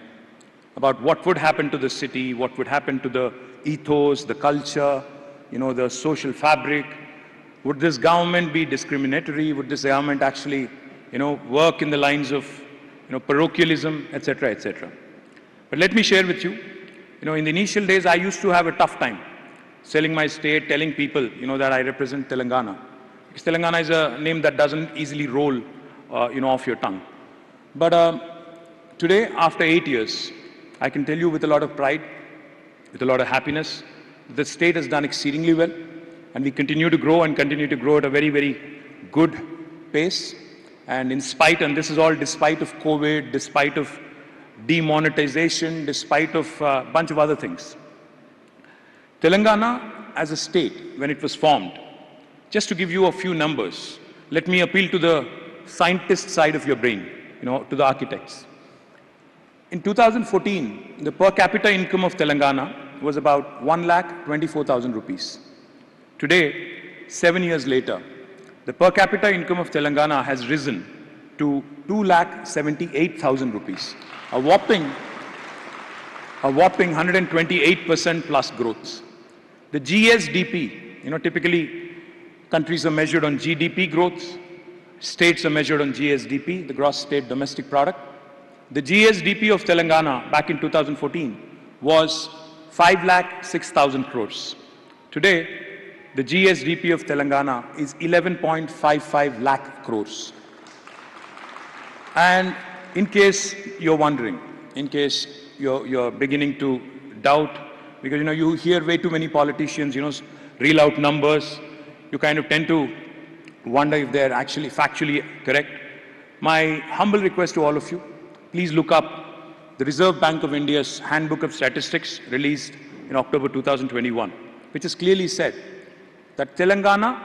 about what would happen to the city, what would happen to the ethos, the culture, the social fabric. Would this government be discriminatory? Would this government actually, work in the lines of, parochialism, etc., etc. But let me share with you, in the initial days, I used to have a tough time selling my state, telling people, that I represent Telangana. Because Telangana is a name that doesn't easily roll, off your tongue. But today, after 8 years, I can tell you with a lot of pride, with a lot of happiness, the state has done exceedingly well, and we continue to grow and continue to grow at a very, very good pace. And in spite, and this is all despite of COVID, despite of demonetization, despite of a bunch of other things. Telangana as a state, when it was formed, just to give you a few numbers, let me appeal to the scientist side of your brain, to the architects. In 2014, the per capita income of Telangana was about 1,24,000 rupees. Today, 7 years later, the per capita income of Telangana has risen to 2,78,000 rupees, a whopping 128% plus growth. The GSDP, typically countries are measured on GDP growth, states are measured on GSDP, the gross state domestic product. The GSDP of Telangana back in 2014 was 5,06,000 crores. Today, the GSDP of Telangana is 11.55 lakh crores. And in case you're wondering, in case you're beginning to doubt, because you hear way too many politicians, reel out numbers, you kind of tend to wonder if they're actually factually correct. My humble request to all of you, please look up the Reserve Bank of India's Handbook of Statistics released in October 2021, which has clearly said that Telangana,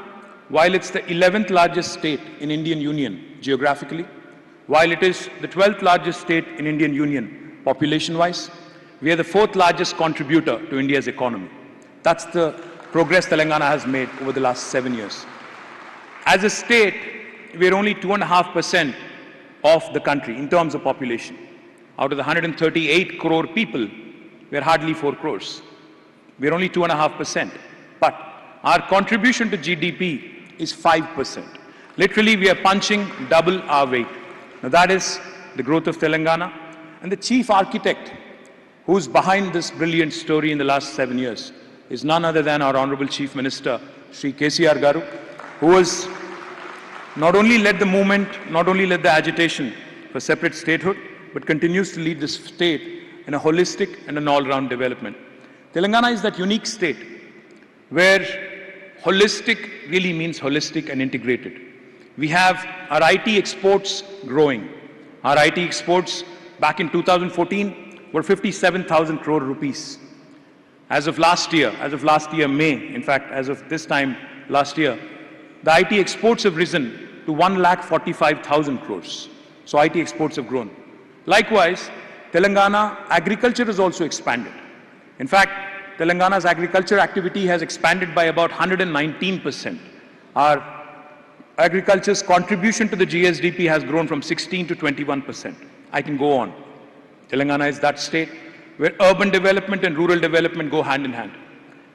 while it's the 11th largest state in Indian Union geographically, while it is the 12th largest state in Indian Union population-wise, we are the 4th largest contributor to India's economy. That's the progress Telangana has made over the last 7 years. As a state, we are only 2.5% of the country in terms of population. Out of the 138 crore people, we are hardly 4 crores. We are only 2.5%. But our contribution to GDP is 5%. Literally, we are punching double our weight. Now that is the growth of Telangana. And the chief architect who's behind this brilliant story in the last 7 years is none other than our Honorable Chief Minister, Shri KTR Garu, who has not only led the movement, not only led the agitation for separate statehood, but continues to lead this state in a holistic and an all-round development. Telangana is that unique state where holistic really means holistic and integrated. We have our IT exports growing. Our IT exports back in 2014 were 57,000 crore rupees. As of last year, May, in fact, as of this time last year, the IT exports have risen to 1,45,000 crores. So IT exports have grown. Likewise, Telangana agriculture has also expanded. In fact, Telangana's agriculture activity has expanded by about 119%. Our agriculture's contribution to the GSDP has grown from 16 to 21%. I can go on. Telangana is that state where urban development and rural development go hand in hand.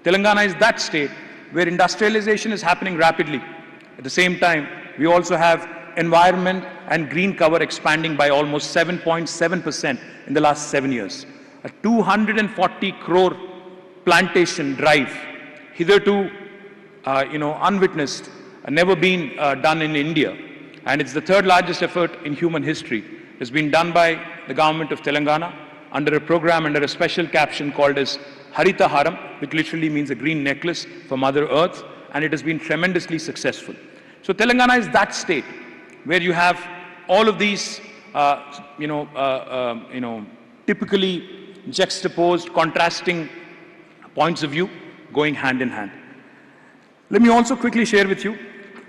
Telangana is that state where industrialization is happening rapidly. At the same time, we also have environment and green cover expanding by almost 7.7% in the last 7 years. A 240 crore plantation drive, hitherto unwitnessed, never been done in India, and it's the 3rd largest effort in human history. It's been done by the government of Telangana under a program, under a special caption called as Harita Haram, which literally means a green necklace for Mother Earth, and it has been tremendously successful. So Telangana is that state where you have all of these, typically juxtaposed, contrasting points of view going hand in hand. Let me also quickly share with you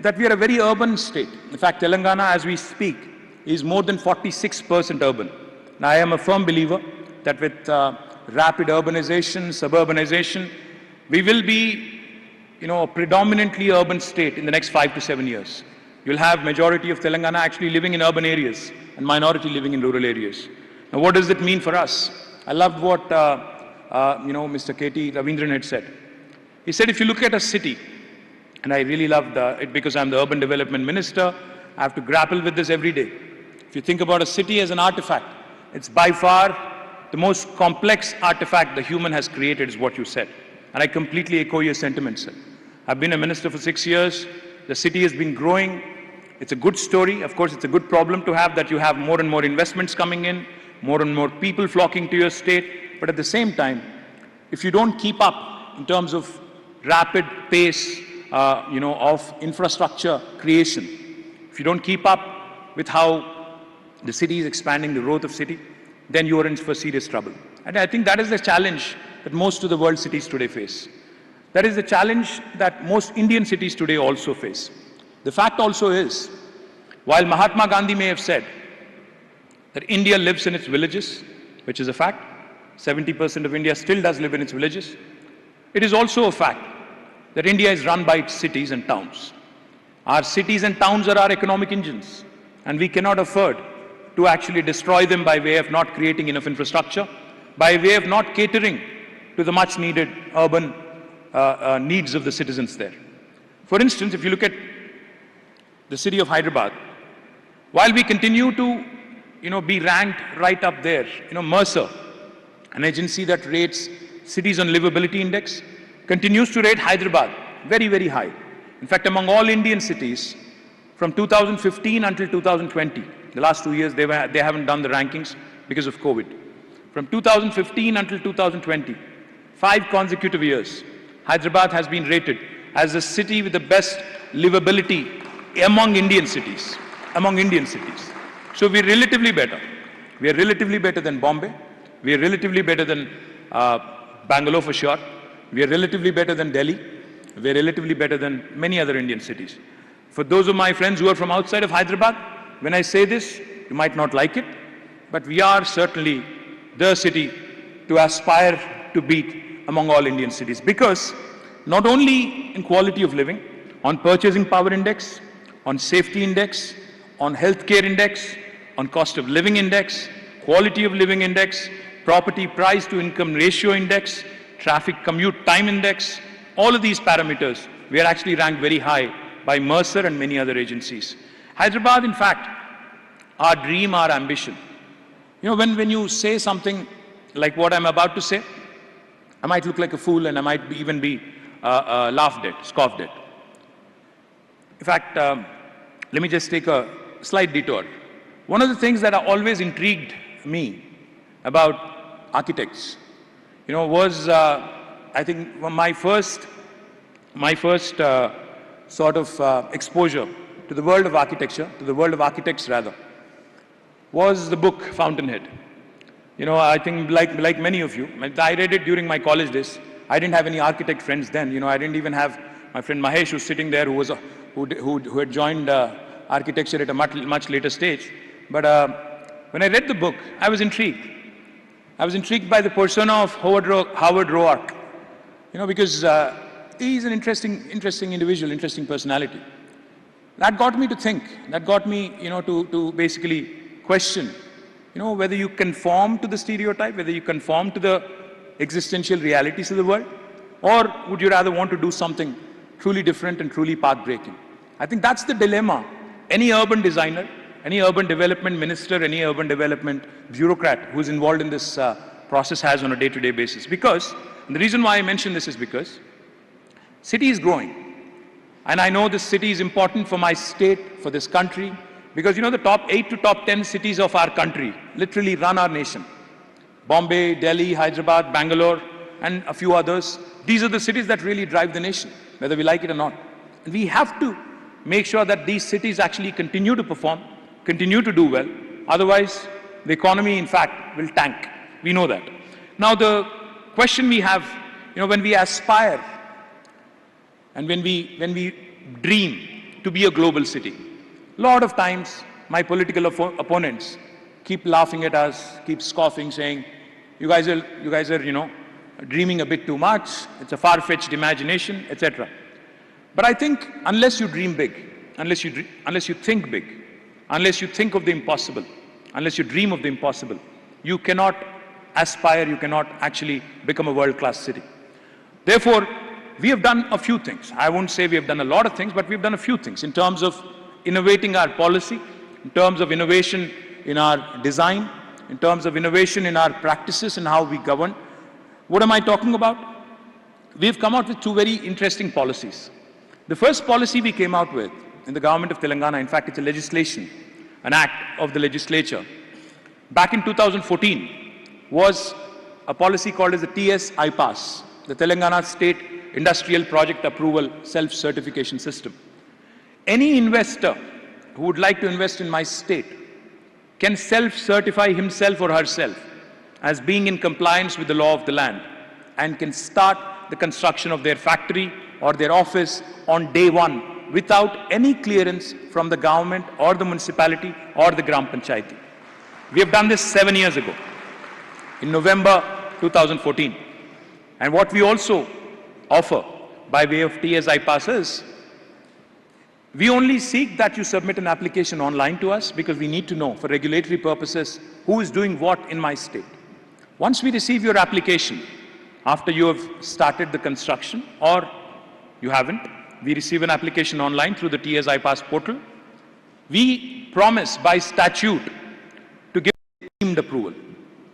that we are a very urban state. In fact, Telangana, as we speak, is more than 46% urban. Now, I am a firm believer that with rapid urbanization, suburbanization, we will be, a predominantly urban state in the next 5 to 7 years. You'll have majority of Telangana actually living in urban areas and minority living in rural areas. Now, what does it mean for us? I loved what, Mr. KT Ravindran had said. He said, if you look at a city, and I really loved it because I'm the urban development minister, I have to grapple with this every day. If you think about a city as an artifact, it's by far the most complex artifact the human has created, is what you said. And I completely echo your sentiments, sir. I've been a minister for 6 years. The city has been growing. It's a good story. Of course, it's a good problem to have that you have more and more investments coming in, more and more people flocking to your state. But at the same time, if you don't keep up in terms of rapid pace, of infrastructure creation, if you don't keep up with how the city is expanding, the growth of city, then you are in for serious trouble. And I think that is the challenge that most of the world cities today face. That is the challenge that most Indian cities today also face. The fact also is, while Mahatma Gandhi may have said that India lives in its villages, which is a fact, 70% of India still does live in its villages, it is also a fact that India is run by its cities and towns. Our cities and towns are our economic engines, and we cannot afford to actually destroy them by way of not creating enough infrastructure, by way of not catering to the much needed urban needs of the citizens there. For instance, if you look at the city of Hyderabad, while we continue to be ranked right up there, Mercer, an agency that rates cities on livability index, continues to rate Hyderabad very, very high. In fact, among all Indian cities, from 2015 until 2020, the last 2 years, they haven't done the rankings because of COVID. From 2015 until 2020, 5 consecutive years, Hyderabad has been rated as the city with the best livability among Indian cities. So we're relatively better. We are relatively better than Bombay. We are relatively better than Bangalore for sure. We are relatively better than Delhi. We are relatively better than many other Indian cities. For those of my friends who are from outside of Hyderabad, when I say this, you might not like it, but we are certainly the city to aspire to beat among all Indian cities, because not only in quality of living, on purchasing power index, on safety index, on healthcare index, on cost of living index, quality of living index, property price to income ratio index, traffic commute time index, all of these parameters, we are actually ranked very high by Mercer and many other agencies. Hyderabad, in fact, our dream, our ambition. When you say something like what I'm about to say, I might look like a fool and I might even be laughed at, scoffed at. In fact, let me just take a slight detour. One of the things that always intrigued me about architects, was I think my first sort of exposure to the world of architecture, to the world of architects rather, was the book Fountainhead. I think like many of you, I read it during my college days. I didn't have any architect friends then. I didn't even have my friend Mahesh, who's sitting there, who had joined architecture at a much later stage. But when I read the book, I was intrigued. I was intrigued by the persona of Howard Roark, because he's an interesting individual, interesting personality. That got me to think. That got me, to basically question, whether you conform to the stereotype, whether you conform to the existential realities of the world, or would you rather want to do something truly different and truly path-breaking? I think that's the dilemma any urban designer, any urban development minister, any urban development bureaucrat who's involved in this process has on a day-to-day basis. Because, and the reason why I mention this is because city is growing. And I know this city is important for my state, for this country, because the top 8 to top 10 cities of our country literally run our nation. Bombay, Delhi, Hyderabad, Bangalore, and a few others. These are the cities that really drive the nation, whether we like it or not. And we have to make sure that these cities actually continue to perform, continue to do well. Otherwise, the economy, in fact, will tank. We know that. Now, the question we have, when we aspire and when we dream to be a global city, a lot of times my political opponents keep laughing at us, keep scoffing, saying, you guys are, dreaming a bit too much. It's a far-fetched imagination, etc. But I think unless you dream big, unless you think big, unless you think of the impossible, unless you dream of the impossible, you cannot aspire, you cannot actually become a world-class city. Therefore, we have done a few things. I won't say we have done a lot of things, but we've done a few things in terms of innovating our policy, in terms of innovation in our design, in terms of innovation in our practices and how we govern. What am I talking about? We've come out with 2 very interesting policies. The first policy we came out with in the government of Telangana, in fact, it's a legislation, an act of the legislature, back in 2014, was a policy called as the TS IPAS, the Telangana State Industrial Project Approval Self-Certification System. Any investor who would like to invest in my state can self-certify himself or herself as being in compliance with the law of the land and can start the construction of their factory or their office on day one without any clearance from the government or the municipality or the Gram Panchayati. We have done this 7 years ago, in November 2014. And what we also offer by way of TSI passes, we only seek that you submit an application online to us because we need to know for regulatory purposes who is doing what in my state. Once we receive your application, after you have started the construction or you haven't, we receive an application online through the TSI Pass portal. We promise by statute to give deemed approval.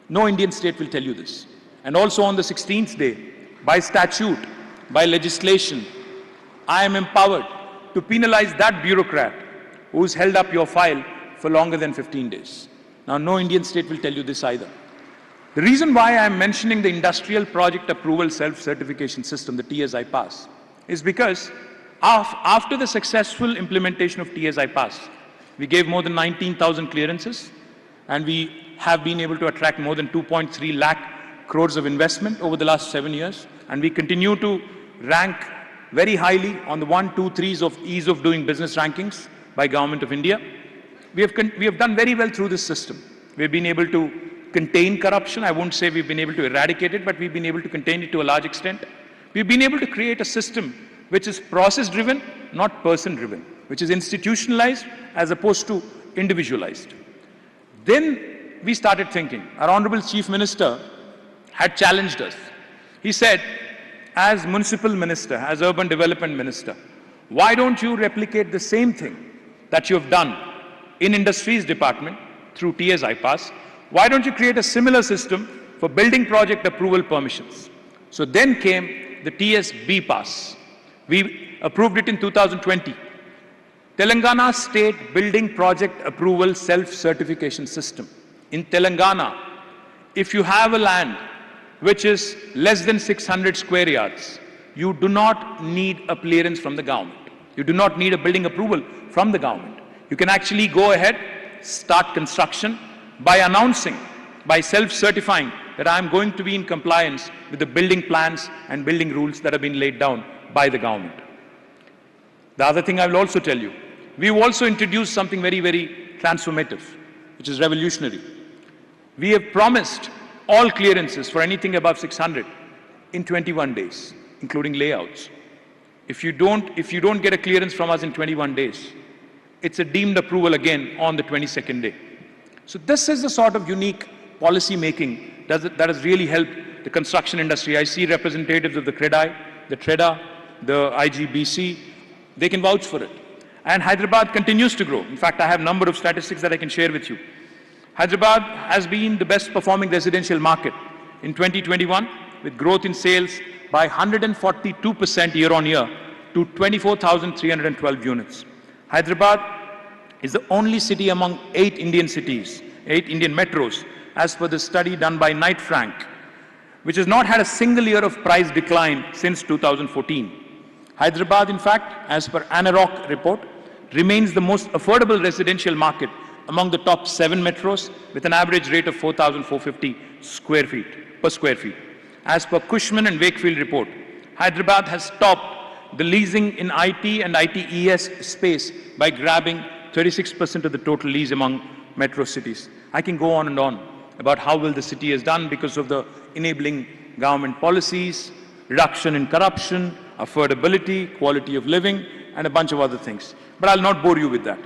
No Indian state will tell you this. And also on the 16th day, by statute, by legislation, I am empowered to penalize that bureaucrat who's held up your file for longer than 15 days. Now, no Indian state will tell you this either. The reason why I am mentioning the Industrial Project Approval Self-Certification System, the TSI Pass, is because after the successful implementation of TSI Pass, we gave more than 19,000 clearances, and we have been able to attract more than 2.3 lakh crores of investment over the last 7 years, and we continue to rank very highly on the 1, 2, 3s of ease of doing business rankings by Government of India. We have done very well through this system. We've been able to contain corruption. I won't say we've been able to eradicate it, but we've been able to contain it to a large extent. We've been able to create a system which is process-driven, not person-driven, which is institutionalized as opposed to individualized. Then we started thinking. Our Honorable Chief Minister had challenged us. He said, as Municipal Minister, as Urban Development Minister, why don't you replicate the same thing that you have done in Industries Department through TSI Pass? Why don't you create a similar system for building project approval permissions? So then came the TSB Pass. We approved it in 2020. Telangana State Building Project Approval Self-Certification System. In Telangana, if you have a land which is less than 600 square yards, you do not need a clearance from the government. You do not need a building approval from the government. You can actually go ahead, start construction by announcing, by self-certifying that I am going to be in compliance with the building plans and building rules that have been laid down by the government. The other thing I will also tell you, we've also introduced something very, very transformative, which is revolutionary. We have promised all clearances for anything above 600 in 21 days, including layouts. If you don't get a clearance from us in 21 days, it's a deemed approval again on the 22nd day. So this is the sort of unique policy making that has really helped the construction industry. I see representatives of the CREDI, the TREDA, the IGBC, they can vouch for it. And Hyderabad continues to grow. In fact, I have a number of statistics that I can share with you. Hyderabad has been the best performing residential market in 2021 with growth in sales by 142% year on year to 24,312 units. Hyderabad is the only city among 8 Indian cities, 8 Indian metros, as per the study done by Knight Frank, which has not had a single year of price decline since 2014. Hyderabad, in fact, as per ANAROC report, remains the most affordable residential market among the top 7 metros with an average rate of 4,450 per square feet. As per Cushman and Wakefield report, Hyderabad has topped the leasing in IT and ITES space by grabbing 36% of the total lease among metro cities. I can go on and on about how well the city has done because of the enabling government policies, reduction in corruption, affordability, quality of living, and a bunch of other things. But I'll not bore you with that.